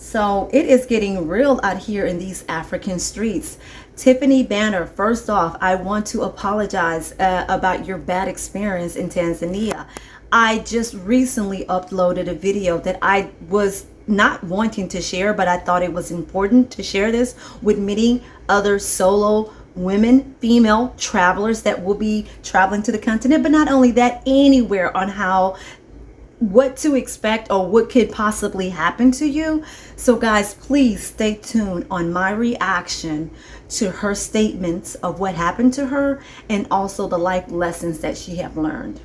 So it is getting real out here in these African streets. Tiffany Banner, first off, I want to apologize about your bad experience in Tanzania. I just recently uploaded a video that I was not wanting to share, but I thought it was important to share this with many other solo women, female travelers that will be traveling to the continent, but not only that, anywhere, on what to expect or what could possibly happen to you. So guys, please stay tuned on my reaction to her statements of what happened to her and also the life lessons that she have learned.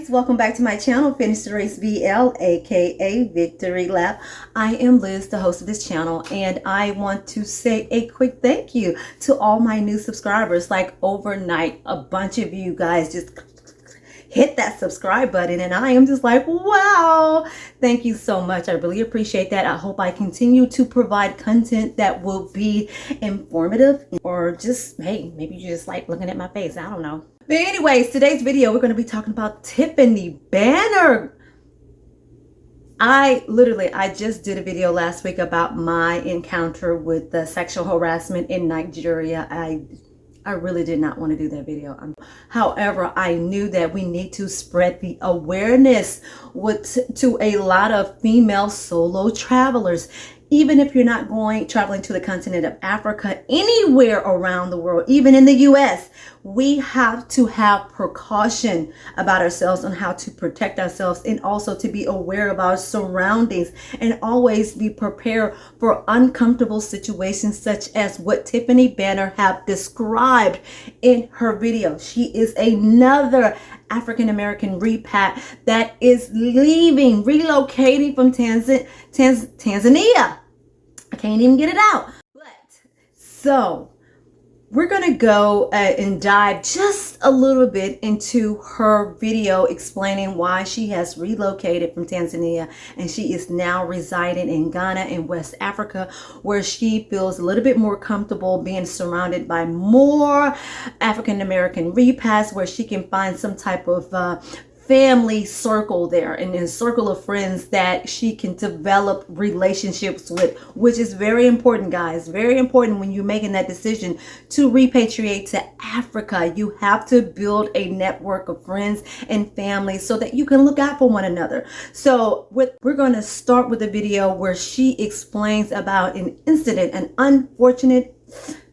Welcome back to my channel, Finish the Race VL, aka Victory Lap. I am Liz, the host of this channel, and I want to say a quick thank you to all my new subscribers. Like overnight, a bunch of you guys just hit that subscribe button, and I am just like, wow, thank you so much. I really appreciate that. I hope I continue to provide content that will be informative, or just, hey, maybe you just like looking at my face, I don't know. But anyways, today's video, we're going to be talking about Tiffany Banner. I just did a video last week about my encounter with the sexual harassment in Nigeria. I really did not want to do that video. However, I knew that we need to spread the awareness to a lot of female solo travelers. Even if you're not traveling to the continent of Africa, anywhere around the world, even in the US, we have to have precaution about ourselves on how to protect ourselves, and also to be aware of our surroundings, and always be prepared for uncomfortable situations such as what Tiffany Banner have described in her video. She is another African-American repat that is relocating from Tanzania. I can't even get it out. So we're going to go and dive just a little bit into her video explaining why she has relocated from Tanzania, and she is now residing in Ghana in West Africa, where she feels a little bit more comfortable being surrounded by more African-American repats, where she can find some type of family circle there, and a circle of friends that she can develop relationships with, which is very important, guys. Very important when you're making that decision to repatriate to Africa. You have to build a network of friends and family so that you can look out for one another. So we're going to start with a video where she explains about an incident, an unfortunate,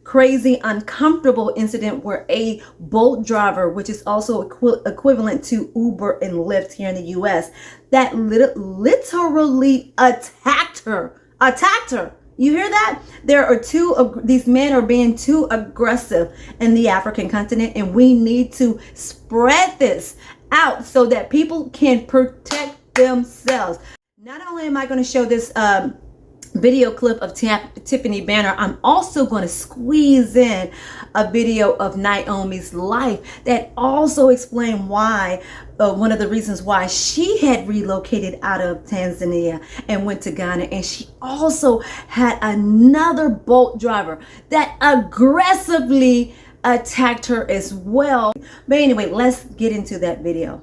crazy, uncomfortable incident where a Bolt driver, which is also equivalent to Uber and Lyft here in the US, that literally attacked her. You hear that? These men are being too aggressive in the African continent, and we need to spread this out so that people can protect themselves. Not only am I going to show this video clip of Tiffany Banner, I'm also going to squeeze in a video of Naomi's life that also explain why one of the reasons why she had relocated out of Tanzania and went to Ghana. And she also had another Bolt driver that aggressively attacked her as well. But anyway, let's get into that video.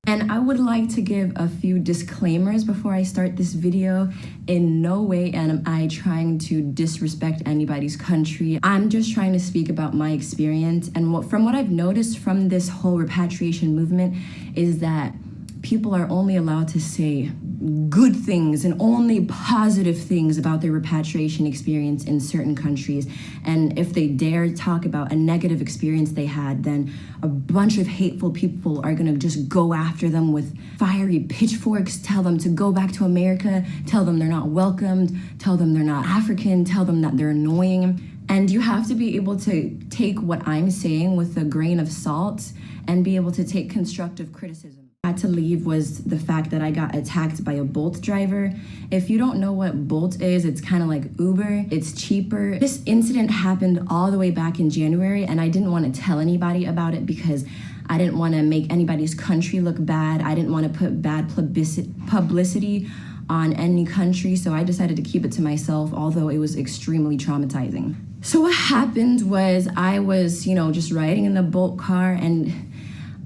And I would like to give a few disclaimers before I start this video. In no way am I trying to disrespect anybody's country. I'm just trying to speak about my experience. And from what I've noticed from this whole repatriation movement is that people are only allowed to say good things and only positive things about their repatriation experience in certain countries. And if they dare talk about a negative experience they had, then a bunch of hateful people are gonna just go after them with fiery pitchforks, tell them to go back to America, tell them they're not welcomed, tell them they're not African, tell them that they're annoying. And you have to be able to take what I'm saying with a grain of salt and be able to take constructive criticism. I had to leave was the fact that I got attacked by a Bolt driver. If you don't know what Bolt is, it's kind of like Uber. It's cheaper. This incident happened all the way back in January, and I didn't want to tell anybody about it because I didn't want to make anybody's country look bad. I didn't want to put bad publicity on any country, so I decided to keep it to myself, although it was extremely traumatizing. So what happened was I was, just riding in the Bolt car, and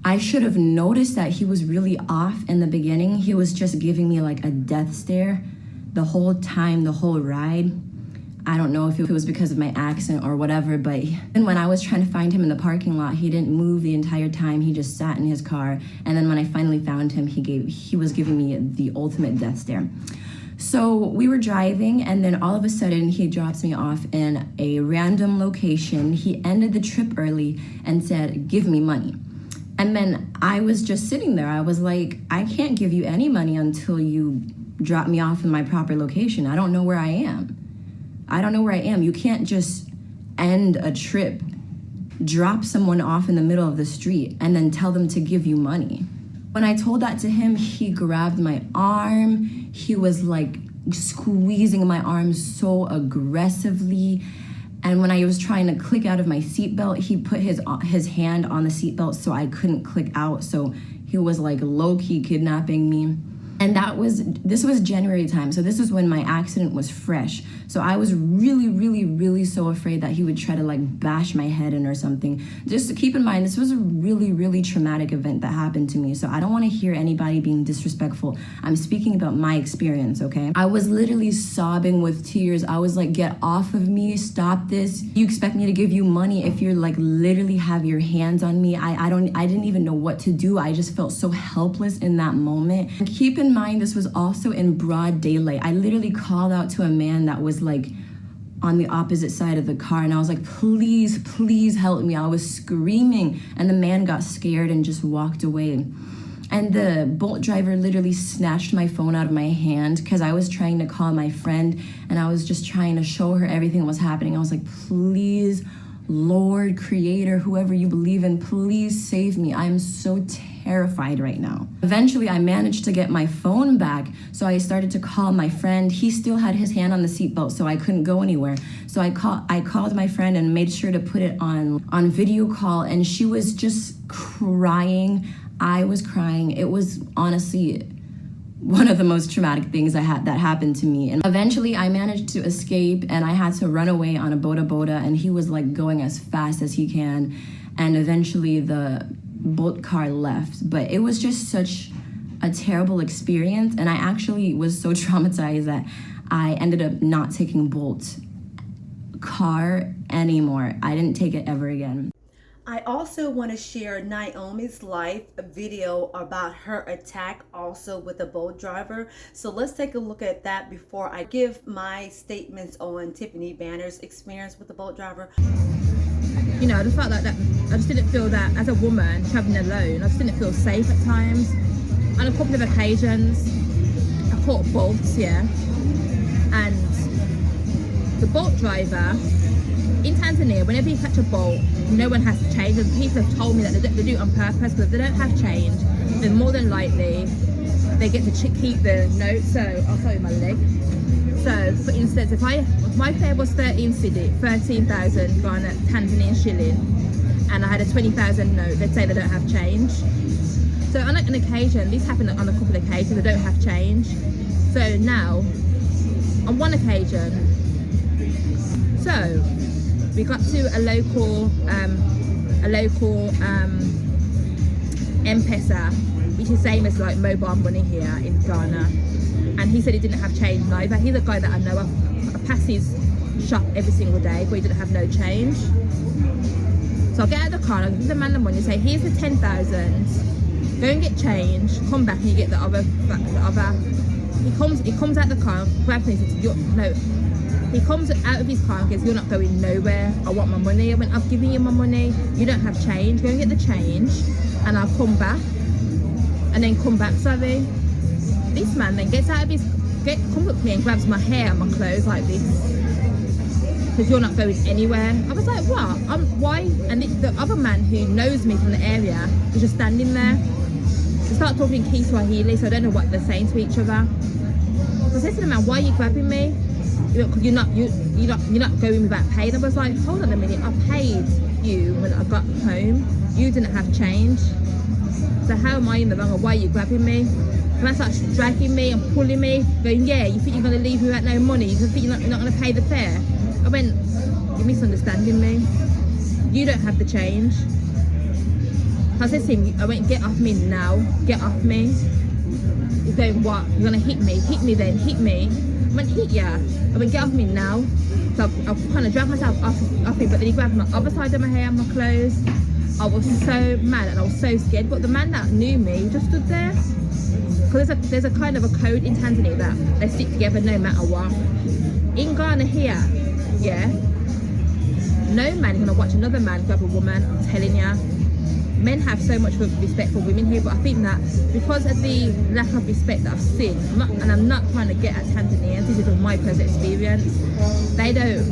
I should have noticed that he was really off in the beginning. He was just giving me like a death stare the whole time, the whole ride. I don't know if it was because of my accent or whatever, but then when I was trying to find him in the parking lot, he didn't move the entire time. He just sat in his car. And then when I finally found him, he was giving me the ultimate death stare. So we were driving, and then all of a sudden he drops me off in a random location. He ended the trip early and said, "Give me money." And then I was just sitting there. I was like, I can't give you any money until you drop me off in my proper location. I don't know where I am. You can't just end a trip, drop someone off in the middle of the street, and then tell them to give you money. When I told that to him, he grabbed my arm. He was like squeezing my arm so aggressively. And when I was trying to click out of my seatbelt, he put his hand on the seatbelt so I couldn't click out. So he was like low-key kidnapping me. And this was January time. So this was when my accident was fresh. So I was really, really, really so afraid that he would try to like bash my head in or something. Just to keep in mind, this was a really, really traumatic event that happened to me. So I don't want to hear anybody being disrespectful. I'm speaking about my experience, okay? I was literally sobbing with tears. I was like, get off of me, stop this. You expect me to give you money if you're like literally have your hands on me? I didn't even know what to do. I just felt so helpless in that moment. And keep in mind, this was also in broad daylight. I literally called out to a man that was like on the opposite side of the car, and I was like, please, please help me. I was screaming, and the man got scared and just walked away. And the Bolt driver literally snatched my phone out of my hand because I was trying to call my friend, and I was just trying to show her everything that was happening. I was like, please, Lord, Creator, whoever you believe in, please save me. I'm so terrified right now. Eventually, I managed to get my phone back, so I started to call my friend. He still had his hand on the seatbelt, so I couldn't go anywhere. So I called my friend and made sure to put it on video call, and she was just crying. I was crying. It was honestly one of the most traumatic things that happened to me. And eventually I managed to escape, and I had to run away on a boda, and he was like going as fast as he can. And eventually the Bolt car left. But it was just such a terrible experience, and I actually was so traumatized that I ended up not taking Bolt car anymore. I didn't take it ever again. I also want to share Naomi's life video about her attack also with a Bolt driver. So let's take a look at that before I give my statements on Tiffany Banner's experience with the Bolt driver. I just felt like that. I just didn't feel that as a woman traveling alone. I just didn't feel safe at times. On a couple of occasions, I caught Bolts, and the Bolt driver in Tanzania, whenever you catch a Bolt, no one has to change. And people have told me that they do it on purpose, because if they don't have change, then more than likely they get to keep the note. So I'll show you my leg. So for instance, if my fare was 13,000 Ghana Tanzanian shilling, and I had a 20,000 note, they'd say they don't have change. So on an occasion, this happened on a couple of occasions, they don't have change. So now, on one occasion, so we got to a local M-Pesa, which is same as like mobile money here in Ghana. And he said he didn't have change neither. He's a guy that I know. I pass his shop every single day, but he didn't have no change. So I'll get out of the car, I'll give the man the money, say, here's the 10,000, go and get change, come back and you get the other. He comes out the car, grabs me and says, he comes out of his car and goes, you're not going nowhere, I want my money. I went, I've given you my money, you don't have change, go and get the change, and I'll come back. And then come back, sorry. This man then gets out of his, comes up to me and grabs my hair and my clothes like this. because you're not going anywhere. I was like, what? Why? And the other man who knows me from the area was just standing there. They start talking Kiswahili, so I don't know what they're saying to each other. So I said to the man, why are you grabbing me? Because you're not going without paying. I was like, hold on a minute, I paid you when I got home. You didn't have change. So how am I in the wrong, or why are you grabbing me? And I started dragging me and pulling me, going, yeah, you think you're going to leave me without no money? You think you're not going to pay the fare? I went, you're misunderstanding me. You don't have the change. I said to him, I went, get off me now, get off me. He's going, what? You're going to hit me? Hit me then, hit me. I went, hit ya. I went, get off me now. So I kind of dragged myself off him, but then he grabbed my other side of my hair, my clothes. I was so mad and I was so scared. But the man that knew me just stood there. Because there's a kind of a code in Tanzania that they stick together no matter what. In Ghana here, yeah, no man is going to watch another man grab a woman, I'm telling ya. Men have so much respect for women here, but I think that because of the lack of respect that I've seen, I'm not trying to get at Tanzanians, this is my personal experience, they don't,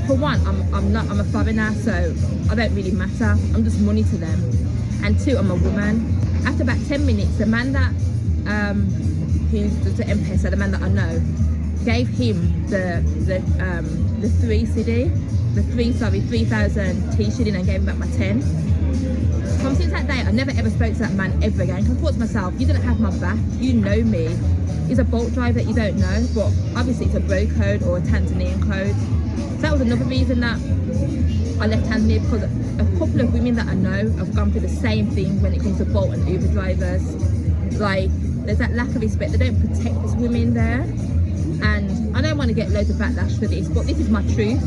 for one, I'm a foreigner, so I don't really matter, I'm just money to them. And two, I'm a woman. After about 10 minutes, the man that who's the M-Pesa, the man that I know, gave him the 3,000 T shilling and gave him back my 10. From since that day, I never ever spoke to that man ever again. I thought to myself, you didn't have my back, you know me. He's a Bolt driver that you don't know, but obviously it's a bro code or a Tanzanian code. So that was another reason that I left Tanzania, because a couple of women that I know have gone through the same thing when it comes to Bolt and Uber drivers. Like, there's that lack of respect. They don't protect these women there. And I don't want to get loads of backlash for this, but this is my truth.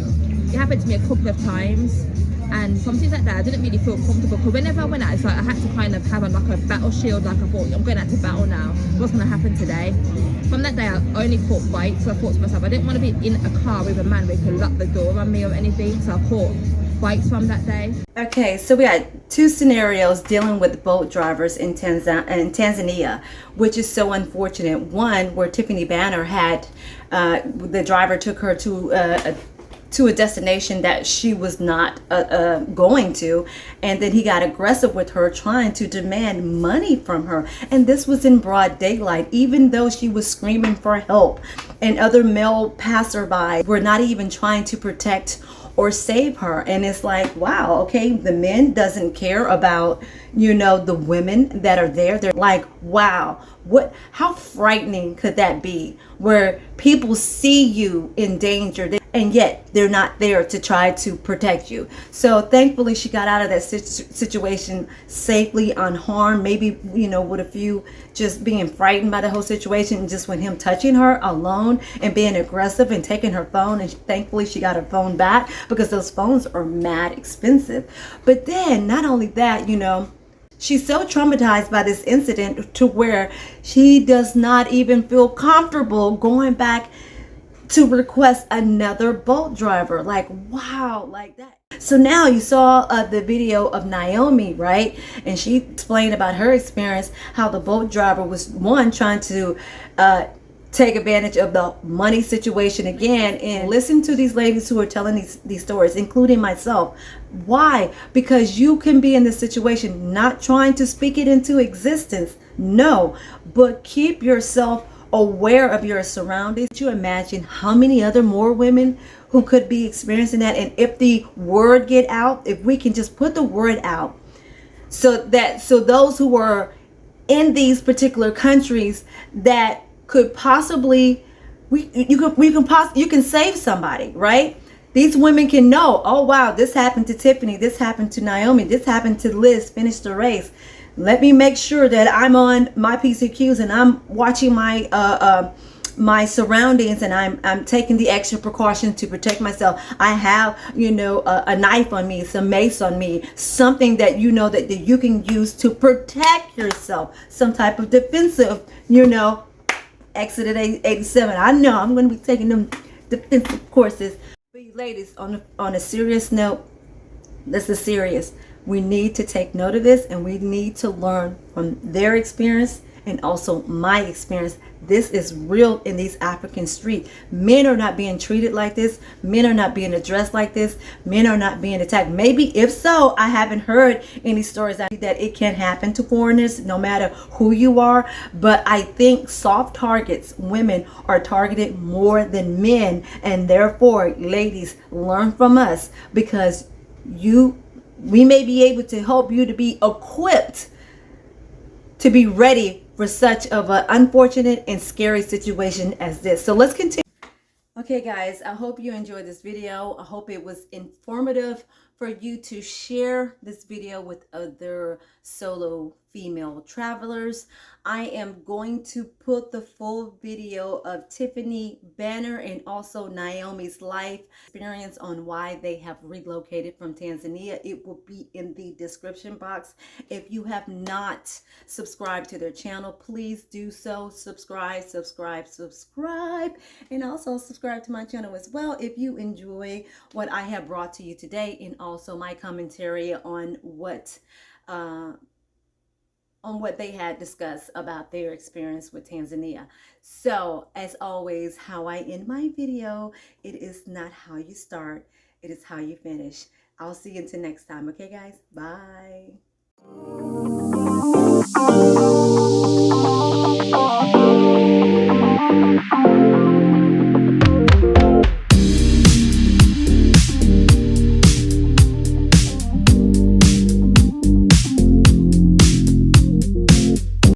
It happened to me a couple of times. And from things like that, I didn't really feel comfortable, because whenever I went out, it's like I had to kind of have like a battle shield, like I thought, I'm going out to battle now. What's going to happen today? From that day, I only caught bites, so I thought to myself, I didn't want to be in a car with a man where he could lock the door on me or anything, so I caught bites from that day. Okay, so we had two scenarios dealing with boat drivers in Tanzania, which is so unfortunate. One where Tiffany Banner had, the driver took her to a destination that she was not going to, and then he got aggressive with her, trying to demand money from her. And this was in broad daylight, even though she was screaming for help, and other male passerby were not even trying to protect or save her. And it's like, wow, okay, the men doesn't care about, you know, the women that are there. They're like, wow, how frightening could that be, where people see you in danger and yet they're not there to try to protect you. So thankfully she got out of that situation safely, unharmed, maybe, you know, with a few just being frightened by the whole situation, and just with him touching her alone and being aggressive and taking her phone. And thankfully she got her phone back, because those phones are mad expensive. But then not only that, you know, she's so traumatized by this incident to where she does not even feel comfortable going back to request another boat driver. Like, wow, like that. So now you saw the video of Naomi, right? And she explained about her experience, how the boat driver was, one, trying to take advantage of the money situation again. And listen to these ladies who are telling these stories, including myself. Why? Because you can be in this situation, not trying to speak it into existence, no, but keep yourself aware of your surroundings. Could you imagine how many other more women who could be experiencing that? And if the word get out, if we can just put the word out, so those who are in these particular countries that could possibly, you can save somebody, right? These women can know, oh wow, this happened to Tiffany, this happened to Naomi, this happened to Liz, Finish the Race. Let me make sure that I'm on my PCQs and I'm watching my my surroundings, and I'm taking the extra precaution to protect myself. I have, you know, a knife on me, some mace on me, something that you know that you can use to protect yourself, some type of defensive, you know, Exit 87. I know I'm going to be taking them defensive courses. But ladies, on a serious note, this is serious. We need to take note of this, and we need to learn from their experience and also my experience. This is real in these African streets. Men are not being treated like this. Men are not being addressed like this. Men are not being attacked. Maybe if so, I haven't heard any stories that it can happen to foreigners, no matter who you are. But I think soft targets, women, are targeted more than men. And therefore, ladies, learn from us, because we may be able to help you to be equipped to be ready for such of an unfortunate and scary situation as this. So let's continue. Okay guys, I hope you enjoyed this video. I hope it was informative for you to share this video with other solo female travelers. I am going to put the full video of Tiffany Banner and also Naomi's life experience on why they have relocated from Tanzania. It will be in the description box. If you have not subscribed to their channel, please do so. Subscribe, and also subscribe to my channel as well if you enjoy what I have brought to you today, and also my commentary on what they had discussed about their experience with Tanzania. So as always, how I end my video, it is not how you start, it is how you finish. I'll see you until next time. Okay guys, bye.